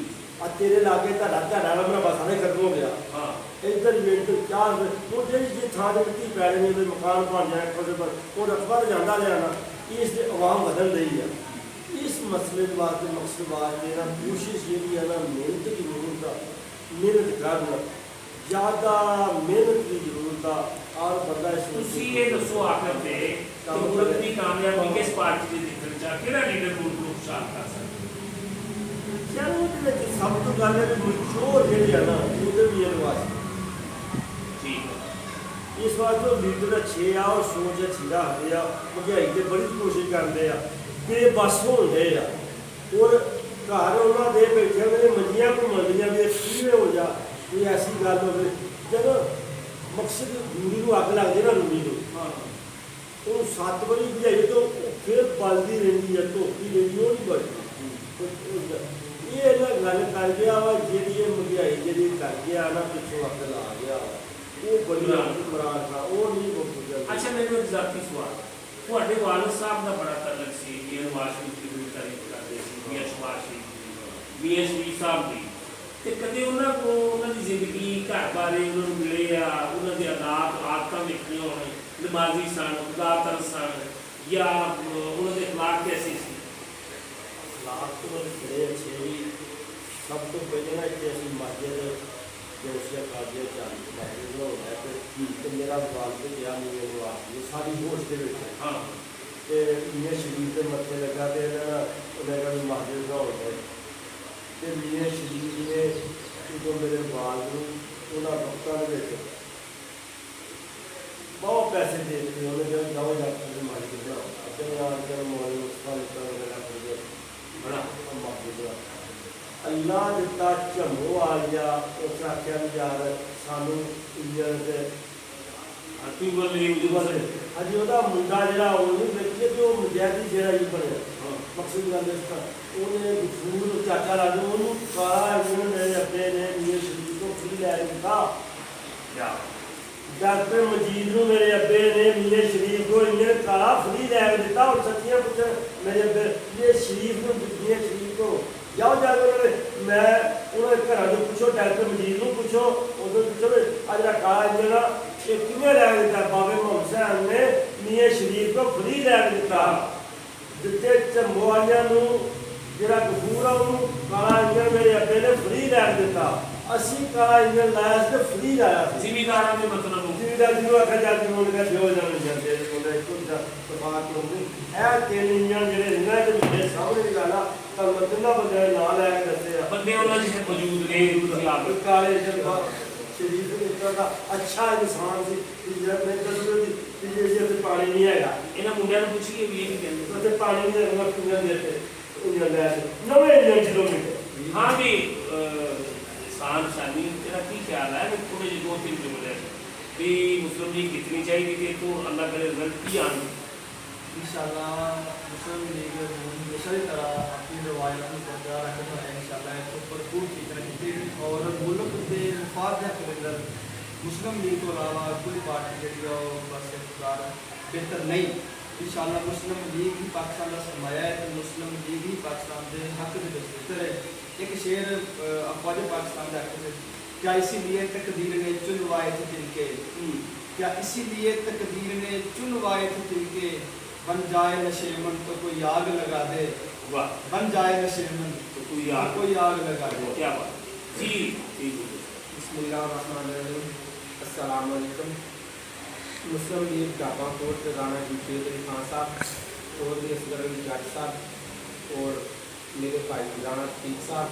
ਆ ਤੇਰੇ ਲਾਗੇ ਤੁਹਾਡਾ ਵਾਲਾ ਮਰਬਾ ਸਾਰੇ ਖਤਮ ਹੋ ਗਿਆ ਹਾਂ ਇੱਧਰ ਵੇਟ ਚਾਰ ਉਹ ਜਿਹੜੀ ਥਾਂ ਦੇ ਮਿੱਟੀ ਪੈ ਰਹੀ ਉਹਦੇ ਮਕਾਨ ਬਣ ਜਾਏ ਉਹਦੇ ਪਰ ਉਹ ਰਕਬਾ ਜਾਂਦਾ ਲਿਆਣਾ ਇਸ ਦੇ ਆਵਾਮ ਬਦਲ ਰਹੀ ਆ इस मसले वास्ते मकसद वास्ते ना कोशिश ये है ना मेहनत की जरूरत है मेहनत करना ज़्यादा मेहनत की जरूरत है और बंदा ਤੁਸੀਂ ਇਹ ਦੱਸੋ ਆਖਰ ਤੇ ਕਿ ਮੁਲਕ ਦੀ ਕਾਮਯਾਬੀ ਕਿਸ ਪਾਰਟੀ ਦੇ ਦੇਖਣ ਚ ਕਿਹੜਾ ਲੀਡਰ ਮੁਲਕ ਨੂੰ ਖੁਸ਼ਹਾਲ ਕਰ ਸਕਦਾ ਯਾਰ ਉਹਦੇ ਵਿੱਚ ਸਭ ਤੋਂ ਗੱਲ ਹੈ ਕਿ ਮਸ਼ਹੂਰ ਜਿਹੜੀ ਹੈ ਨਾ ਉਹਦੇ ਵੀ ਇਹ ਵਾਸਤੇ ਠੀਕ ਹੈ ਇਸ ਵਾਰ ਤੋਂ ਲੀਡਰ ਅੱਛੇ ਆ ਔਰ ਸੋਚ ਅੱਛੀ ਰੱਖਦੇ ਆ, ਮਹਿੰਗਾਈ ਤੇ ਬੜੀ ਕੋਸ਼ਿਸ਼ ਕਰਦੇ ਆ ਕਿ ਬਸ ਹੋਣਦੇ ਆ। ਔਰ ਘਰ ਉਹਨਾਂ ਦੇ ਬੈਠੇ ਉਹਨਾਂ ਦੇ ਮੰਜੀਆਂ ਘੁੰਮਣਦੀਆਂ ਵੀ ਕਿਵੇਂ ਹੋ ਜਾ, ਕੋਈ ਐਸੀ ਗੱਲ ਹੋਵੇ ਜਦੋਂ ਮਕਸਦ ਰੂੜੀ ਨੂੰ ਅੱਗ ਲੱਗਦੀ ਨਾ, ਰੂੜੀ ਨੂੰ ਉਹ 7 ਵਾਰੀ ਬੁਝਾਈ ਤਾਂ ਉਹ ਫਿਰ ਬਲਦੀ ਰਹਿੰਦੀ ਆ, ਧੋਤੀ ਰਹਿੰਦੀ, ਉਹ ਨਹੀਂ ਬਲਦੀ। ਇਹ ਇਹਨਾਂ ਗੱਲ ਕਰ ਗਿਆ ਵਾ ਜਿਹੜੀ ਇਹ ਮਹਿੰਗਾਈ ਜਿਹੜੀ ਕਰ ਗਿਆ ਨਾ, ਪਿੱਛੋਂ ਅੱਗ ਲਾ ਗਿਆ ਉਹ ਬੜੀ ਮਰਾਦ ਆ, ਉਹ ਨਹੀਂ ਬਹੁਤ। ਅੱਛਾ, ਮੈਨੂੰ ਇੱਕ ਜ਼ਾਤੀ ਸਵਾਲ, ਤੁਹਾਡੇ ਵਾਲਦ ਸਾਹਿਬ ਦਾ ਬੜਾ ਤਲਕ ਸੀ, ਮੀਆਂ ਨਵਾਜ਼ ਸ਼ਰੀਫ ਦੀ ਤਾਰੀਫ ਕਰਦੇ ਸੀ, ਮੀਆਂ ਸ਼ਬਾਜ਼ ਸ਼ਰੀਫ, ਮੀਆਂ ਸ਼ਰੀਫ ਸਾਹਿਬ ਦੀ, ਤੇ ਕਦੇ ਉਹਨਾਂ ਕੋਲ ਉਹਨਾਂ ਦੀ ਜ਼ਿੰਦਗੀ ਘਰ ਬਾਰੇ ਉਹਨਾਂ ਨੂੰ ਮਿਲੇ ਆ, ਉਹਨਾਂ ਦੇ ਆਦਤਾਂ ਵੇਖੀਆਂ ਹੋਣ, ਨਮਾਜ਼ੀ ਸਨ, ਖੁਦਾਤਰ ਸਨ, ਜਾਂ ਉਹਨਾਂ ਦੇ ਅਖਲਾਕ ਕੈਸੇ ਸੀ? ਅਖਲਾਕ ਤੋਂ ਬੜੇ ਅੱਛੇ ਵੀ। ਸਭ ਤੋਂ ਪਹਿਲਾਂ ਨਾ ਇੱਥੇ ਅਸੀਂ ਮਸਜਿਦ ਜੋਸ਼ੀਆ ਕਾਜ਼ੀਆ ਚਾਂਦ ਮਸਜਿਦ ਬਣਾਉਣਾ ਤੇ ਮੇਰਾ ਵਾਲਦ ਗਿਆ ਮੀਆਂ ਨਵਾਜ਼ ਇਹ ਸਾਰੀ ਹੋਸ਼ ਦੇ ਵਿੱਚ। ਹਾਂ, ਤੇ ਮੀਆਂ ਸ਼ਰੀਫ ਦੇ ਮੱਥੇ ਲੱਗਾ ਤੇ ਉਹਨੇ ਕਿਹਾ ਵੀ ਮਸਜਿਦ ਬਣਾਉਣਾ ਤੇ ਮੀਆਂ ਸ਼ਰੀਫ ਨੇ ਜਦੋਂ ਮੇਰੇ ਵਾਲਦ ਨੂੰ ਉਹਨਾਂ ਵਕਤਾਂ ਦੇ ਵਿੱਚ ਬਹੁਤ ਪੈਸੇ ਦੇ ਦਿੱਤੇ, ਉਹਨੇ ਕਿਹਾ ਜਾਓ ਜਾ ਕੇ ਮਸਜਿਦ ਬਣਾਓ, ਆਪਣੇ ਆਪ ਕੇ ਮੌਲਵੀ ਮੁਸਤਫਾ ਵਗੈਰਾ ਬੜਾ ਮਸਜਿਦ ਬਣਾਓ। ਅੱਲਾਹ ਦਿੱਤਾ ਝੰਮੋ ਆ ਗਿਆ, ਉਸ ਆਖਿਆ ਵੀ ਯਾਰ ਸਾਨੂੰ ਇੰਜਣ ਤੇ ਅਜੇ ਉਹਦਾ ਮੁੰਡਾ ਜਿਹੜਾ ਉਹਨੂੰ ਵੇਖੀਏ ਕਿ ਉਹ ਮੁਜਾਹਿਦ ਜਿਹੜਾ ਹੀ ਬਣਿਆ। ਮਕਸਦ ਗੱਲ ਇਸ ਦਾ ਉਹਨੇ ਗਫੂਰ ਚਾਚਾ ਲਾਜੋ ਉਹਨੂੰ ਕਾਲਾ ਇੰਜਣ ਮੇਰੇ ਅੱਬੇ ਨੇ ਮੀਆਂ ਸ਼ਰੀਫ ਤੋਂ ਫਰੀ ਲੈ ਦਿੱਤਾ। ਡਾਕਟਰ ਮਜੀਦ ਨੂੰ ਮੇਰੇ ਅੱਬੇ ਨੇ ਮੀਆਂ ਸ਼ਰੀਫ ਨੂੰ ਇੰਜਣ ਕਾਲਾ ਫਰੀ ਲੈ ਦਿੱਤਾ। ਔਰ ਸੱਚੀਆਂ ਪੁੱਛ ਮੇਰੇ ਅੱਬੇ ਇਹ ਸ਼ਰੀਫ ਨੂੰ ਮੀਆਂ ਸ਼ਰੀਫ ਤੋਂ ਜਾਓ ਜਾ ਕੇ ਮੈਂ ਉਹਨਾਂ ਦੇ ਘਰਾਂ ਨੂੰ ਪੁੱਛੋ, ਡਾਕਟਰ ਮਜੀਦ ਨੂੰ ਪੁੱਛੋ, ਉਦੋਂ ਪੁੱਛੋ ਆ ਜਿਹੜਾ ਕਾਲਾ ਇੰਜਣ ਇਹ ਕਿਵੇਂ ਲੈ ਦਿੱਤਾ? ਬਾਬੇ ਮੁਹੰਮਦ ਸਾਹਿਬ ਨੇ ਮੀਆਂ ਸ਼ਰੀਫ ਤੋਂ ਫਰੀ ਲੈ ਦਿੱਤਾ। ਜਿੱਤੇ ਝੰਮੋ ਵਾਲਿਆਂ ਨੂੰ ਜਿਹੜਾ ਗਫੂਰ ਆ ਉਹਨੂੰ ਕਾਲਾ ਇੰਜਣ ਮੇਰੇ ਅੱਬੇ ਨੇ ਫਰੀ ਲੈ ਦਿੱਤਾ। ਅਸੀਂ ਕਾਲਾ ਇੰਜਣ ਲਾਇਆ ਤੇ ਫਰੀ ਲਾਇਆ। ਜ਼ਿਮੀਦਾਰਾਂ ਦੇ ਮਤਲਬ ਜ਼ਿਮੀਦਾਰ ਜਿਹਨੂੰ ਆਖਿਆ ਜਾਂਦੀ ਉਹਨੇ ਕਿਹਾ ਦਿਓ ਜਾਣ ਜਾਂਦੇ ਉਹਨੇ ਕੁਝ ਤਬਾਹ ਕਿਉਂ ਇਹ ਤਿੰਨ ਇੰਜਣ ਜਿਹੜੇ ਰਿੰਗਾਂ ਦੇ ਮੇਰੇ ਸਾਹਮਣੇ ਦੀ ਗੱਲ ਆ ਤਾਂ ਮੈਂ ਤਿੰਨਾਂ ਬੰਦਿਆਂ ਦੇ ਨਾਂ ਲੈ ਕੇ ਦੱਸੇ ਆ। ਬੰਦੇ ਉਹਨਾਂ ਦੇ ਮੌਜੂਦ ਨੇ, ਤੁਸੀਂ ਆਪ ਕਾਲੇ ਜਲਵਾ ਸ਼ਰੀਫ ਇਸ ਤਰ੍ਹਾਂ ਦਾ ਅੱਛਾ ਇਨਸਾਨ ਸੀ ਕਿ ਜਦ ਮੈਂ ਦੱਸੋ ਕਿ ਜੇ ਇੱਥੇ ਪਾਣੀ ਨਹੀਂ ਹੈਗਾ, ਇਹਨਾਂ ਮੁੰਡਿਆਂ ਨੂੰ ਪੁੱਛੀਏ ਵੀ ਇਹ ਵੀ ਕਹਿੰਦੇ ਉੱਥੇ ਪਾਣੀ ਨਹੀਂ ਹੈਗਾ, ਕਿੰਨਾ ਦੇਰ ਤੇ ਉਹਨਾਂ ਲੈ ਨਵੇਂ ਕਿਲੋਮੀਟਰ। ਹਾਂ ਵੀ इंसान शानी तेरा की ख्याल है? थोड़े जो 2-3 जुमले भी मुस्लिम लीग कितनी चाहिए कि तो अल्लाह करे रिजल्ट की आने इंशाल्लाह मुस्लिम लीग हमेशा की तरह अपनी रवायत को बरकरार रखना है इंशाल्लाह तो भरपूर की तरह की और मुल्क के वफाद के अंदर मुस्लिम लीग को अलावा कोई पार्टी जी बस बेहतर नहीं। इंशाल्लाह मुस्लिम लीग ही पाकिस्तान का सरमाया है तो मुस्लिम लीग ही पाकिस्तान के हक में बेहतर है। एक शेर अफवाज पाकिस्तान का क्या इसीलिए तकदीर ने चुनवाए थे तिनके, क्या इसीलिए तकदीर ने चुनवाए थे तिनके, बन जाए नशेमन तो कोई आग लगा दे, बन जाए नशेमन तो कोई आग लगा दे। क्या बात जी। बिस्मिल्लाहिर्रहमानिर्रहीम। अस्सलाम वालेकुम। मुस्लिम लीग ढाबा कोट राणा जमशेद अली खान साहब और असगर अली जट साहब और मेरे भाई राणा रफीक साहब,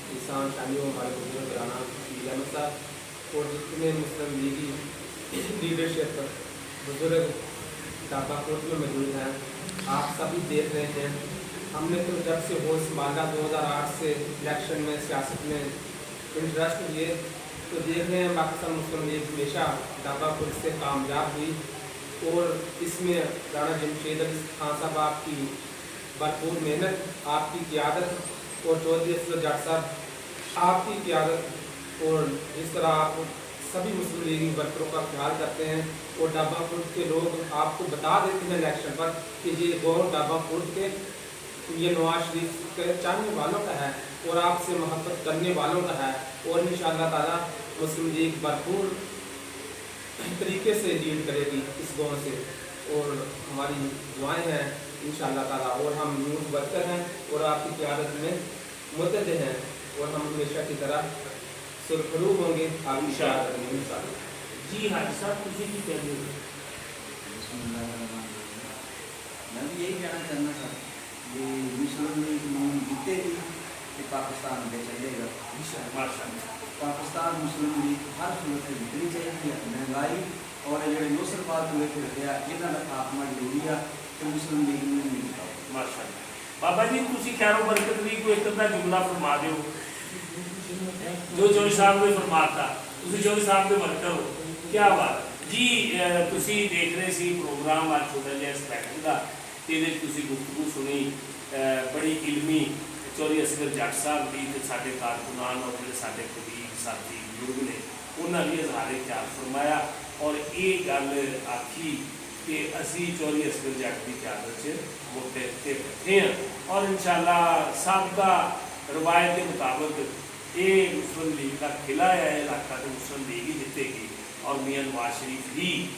किसान शानी हमारे बुजुर्ग राणा अहमद साहब और जितने मुस्लिम लीगी लीडरशिप बुजुर्ग ढाबा कोट में मौजूद हैं, आप सभी देख रहे हैं। हमने तो जब से होश संभाला 2008 से इलेक्शन में सियासत में इंटरेस्ट लिए तो देख रहे हैं पाकिस्तान मुस्लिम लीग हमेशा ढाबा कोट से कामयाब हुई और इसमें राणा जमशेद अली खान साहब आपकी भरपूर मेहनत, आपकी क़ियादत और चौधरी असगर जट साहब आपकी क़ियादत और इस तरह आप सभी मुस्लिम लीगी वर्करों का ख्याल करते हैं और ढाबा कोट के लोग आपको बता देते हैं इलेक्शन पर कि ये गाँव ढाबा कोट के ये नवाज शरीफ के चाहने वालों का है और आपसे मोहब्बत करने वालों का है और इंशाअल्लाह ताला मुस्लिम लीग भरपूर तरीके से लीड करेगी इस गाँव से और हमारी दुआएं हैं इंशाअल्लाह ताला। और हम यूथ वर्कर हैं और आपकी क़ियादत में मुतहद हैं और हम हमेशा की तरह सुरखरू होंगे आपकी क़ियादत में इंशाअल्लाह। जी हाजी साहब कुछ ही कहते हैं? मैं भी यही कहना चाहना था कि मुस्लिम लीग नून जीतेगी कि पाकिस्तान में चलेगा माशाअल्लाह। पाकिस्तान मुस्लिम लीग हर सूरत में जीतनी चाहिए। महंगाई ਔਰ ਇਹ ਜਿਹੜੇ ਨੁਸਰਤਵਾਦ ਹੋਏ ਫਿਰਦੇ ਆ ਇਹਨਾਂ ਦਾ ਖਾਤਮਾ ਜ਼ਰੂਰੀ ਆ ਤੇ ਮੁਸਲਿਮ ਲੀਗ ਨੂੰ ਨਹੀਂ ਮਿਲਦਾ। ਮਾਸ਼ਾਅੱਲਾ। ਬਾਬਾ ਜੀ ਤੁਸੀਂ ਖੈਰੋ ਬਰਕਤ ਲਈ ਕੋਈ ਇੱਕ ਅੱਧਾ ਜੁਮਲਾ ਫਰਮਾ ਦਿਓ ਜੋ ਚੌਧਰੀ ਸਾਹਿਬ ਨੇ ਫਰਮਾਤਾ। ਤੁਸੀਂ ਚੌਧਰੀ ਸਾਹਿਬ ਦੇ ਵਰਕਰ ਹੋ, ਕੀ ਬਾਤ ਜੀ। ਤੁਸੀਂ ਦੇਖ ਰਹੇ ਸੀ ਪ੍ਰੋਗਰਾਮ ਅੱਜ ਛੋਟਾ ਜਿਹਾ ਸਪੈਕਟਰ ਦਾ, ਇਹਦੇ ਤੁਸੀਂ ਗੁਫ਼ਤਗੂ ਸੁਣੀ ਬੜੀ ਇਲਮੀ ਚੌਧਰੀ ਅਸਗਰ ਜੱਟ ਸਾਹਿਬ ਦੀ ਤੇ ਸਾਡੇ ਕਾਰਕੁਨਾਨ ਔਰ ਜਿਹੜੇ ਸਾਡੇ ਕਬੀਰ ਸਾਥੀ ਬਜ਼ੁਰਗ ਨੇ ਉਹਨਾਂ ਨੇ ਇਜ਼ਹਾਰੇ ਖਿਆਲ ਫਰਮਾਇਆ ਔਰ ਇਹ ਗੱਲ ਆਖੀ ਕਿ ਅਸੀਂ ਚੌਧਰੀ ਅਸਗਰ ਜੱਟ ਦੀ ਕਿਆਦਤ 'ਚ ਮੋਟੇ ਤੇ ਬੈਠੇ ਹਾਂ ਔਰ ਇਨਸ਼ਾਅੱਲਾ ਸਭ ਦਾ ਰਵਾਇਤ ਦੇ ਮੁਤਾਬਕ ਇਹ ਮੁਸਲਿਮ ਲੀਗ ਦਾ ਕਿਲਾ ਹੈ ਇਲਾਕਾ ਤੇ ਮੁਸਲਿਮ ਲੀਗ ਹੀ ਜਿੱਤੇਗੀ ਔਰ ਮੀਆਂ ਨਵਾਜ਼ ਸ਼ਰੀਫ ਹੀ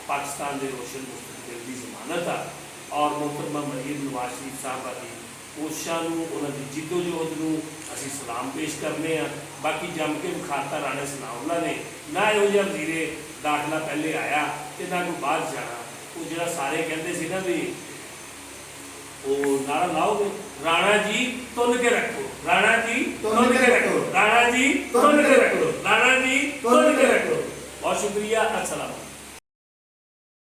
ਪਾਕਿਸਤਾਨ ਦੇ ਰੋਸ਼ਨ ਮੁਸਤਕਬਲ ਦੀ ਜ਼ਮਾਨਤ ਆ ਔਰ ਮੁਹਤਰਮਾ ਮਰੀਮ ਨਵਾਜ਼ ਸ਼ਰੀਫ ਸਾਹਿਬਾ ਦੀ ਕੋਸ਼ਿਸ਼ਾਂ ਨੂੰ ਉਹਨਾਂ ਦੀ ਜਿੱਦੋ-ਜਹਿਦ ਨੂੰ ਅਸੀਂ ਸਲਾਮ ਪੇਸ਼ ਕਰਨੇ ਆ। ਬਾਕੀ ਜੰਮ ਕੇ ਵਿਖਾਤਾ ਰਾਣਾ ਸਨਾਉल्ला ਨੇ ਨਾ ਇਹੋ ਜਿਹਾ ਵਜ਼ੀਰੇ ਦਾਖਲਾ ਪਹਿਲੇ ਆਇਆ ਤੇ ਨਾ ਕੋਈ ਬਾਅਦ ਜਾਣਾ। ਉਹ ਜਿਹੜਾ ਸਾਰੇ ਕਹਿੰਦੇ ਸੀ ਨਾ ਵੀ ਉਹ ਨਾਰਾ ਲਾਓਗੇ ਰਾਣਾ ਜੀ ਤੁੰਨ ਕੇ ਰੱਖੋ, ਰਾਣਾ ਜੀ ਤੁੰਨ ਕੇ ਰੱਖੋ, ਰਾਣਾ ਜੀ ਤੁੰਨ ਕੇ ਰੱਖੋ, ਰਾਣਾ ਜੀ ਤੁੰਨ ਕੇ ਰੱਖੋ। बहुत शुक्रिया। अस्सलाम।